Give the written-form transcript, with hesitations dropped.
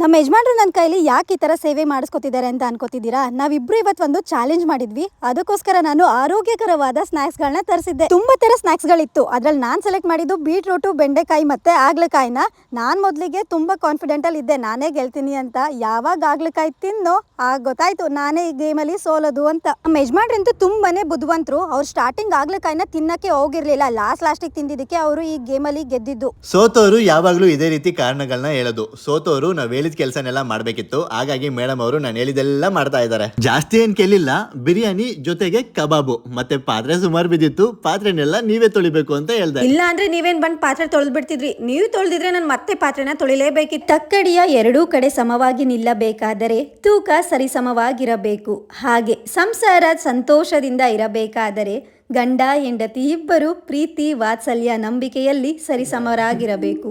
ನಮ್ಮ ಯಜಮಾನ್ರು ನನ್ನ ಕೈಲಿ ಯಾಕೆ ಈ ಥರ ಸೇವೆ ಮಾಡಿಸ್ಕೊತಿದ್ದಾರೆ ಅಂತ ಅನ್ಕೋತಿದ್ದೀರಾ? ನಾವಿಬ್ರು ಇವತ್ತು ಒಂದು ಚಾಲೆಂಜ್ ಮಾಡಿದ್ವಿ. ಅದಕ್ಕೋಸ್ಕರ ನಾನು ಆರೋಗ್ಯಕರವಾದ ಸ್ನ್ಯಾಕ್ಸ್ಗಳನ್ನ ತರಿಸಿದ್ದೆ. ತುಂಬಾ ಥರ ಸ್ನ್ಯಾಕ್ಸ್ಗಳಿತ್ತು. ಅದ್ರಲ್ಲಿ ನಾನು ಸೆಲೆಕ್ಟ್ ಮಾಡಿದ್ದು ಬೀಟ್ರೂಟು, ಬೆಂಡೆಕಾಯಿ ಮತ್ತೆ ಆಗ್ಲಕಾಯಿನ. ನಾನು ಮೊದಲಿಗೆ ತುಂಬಾ ಕಾನ್ಫಿಡೆಂಟಲ್ಲಿ ಇದ್ದೆ, ನಾನೇ ಗೆಲ್ತೀನಿ ಅಂತ. ಯಾವಾಗ ಆಗ್ಲಕಾಯಿ ತಿನ್ನೋ ಆಗ ಗೊತ್ತಾಯ್ತು ನಾನೇ ಈ ಗೇಮಲ್ಲಿ ಸೋಲೋದು ಅಂತ. ನಮ್ಮ ಯಜಮಾನ್ರಂತೂ ತುಂಬಾನೇ ಬುದ್ಧಿವಂತರು. ಅವ್ರು ಸ್ಟಾರ್ಟಿಂಗ್ ಆಗ್ಲಕಾಯಿನ ತಿನ್ನಕ್ಕೆ ಹೋಗಿರ್ಲಿಲ್ಲ. ಲಾಸ್ಟಿಗೆ ತಿಂದಿದ್ದಕ್ಕೆ ಅವರು ಈ ಗೇಮಲ್ಲಿ ಗೆದ್ದಿದ್ದು. ಸೋತೋರು ಯಾವಾಗ್ಲೂ ಇದೇ ರೀತಿ ಕಾರಣಗಳನ್ನ ಹೇಳೋದು. ಸೋತೋರು ನಾವ್ ಹೇಳಿದ ಕೆಲಸನೆಲ್ಲ ಮಾಡ್ಬೇಕಿತ್ತು, ಹಾಗಾಗಿ ಮೇಡಮ್ ಅವರು ನಾನು ಹೇಳಿದೆಲ್ಲ ಮಾಡ್ತಾ ಇದ್ದಾರೆ. ಜಾಸ್ತಿ ಏನ್ ಕೇಳಿಲ್ಲ, ಬಿರಿಯಾನಿ ಜೊತೆಗೆ ಕಬಾಬು ಮತ್ತೆ ಪಾತ್ರೆ ಸುಮಾರು ಬಿದ್ದಿತ್ತು, ಪಾತ್ರೆನೆಲ್ಲ ನೀವೇ ತೊಳಿಬೇಕು ಅಂತ ಹೇಳ್ದೆ. ಇಲ್ಲ ಅಂದ್ರೆ ನೀವೇನ್ ಬಂದ್ ಪಾತ್ರೆ ತೊಳೆದ್ ಬಿಡ್ತಿದ್ರಿ. ನೀವು ತೊಳೆದಿದ್ರೆ ನಾನು ಮತ್ತೆ ಪಾತ್ರೆನ ತೊಳಿಲೇಬೇಕಿತ್ತು. ತಕ್ಕಡಿಯ ಎರಡೂ ಕಡೆ ಸಮವಾಗಿ ನಿಲ್ಲಬೇಕಾದರೆ ತೂಕ ಸರಿಸಮವಾಗಿರಬೇಕು. ಹಾಗೆ ಸಂಸಾರ ಸಂತೋಷದಿಂದ ಇರಬೇಕಾದರೆ ಗಂಡ ಹೆಂಡತಿ ಇಬ್ಬರು ಪ್ರೀತಿ ವಾತ್ಸಲ್ಯ ನಂಬಿಕೆಯಲ್ಲಿ ಸರಿಸಮರಾಗಿರಬೇಕು.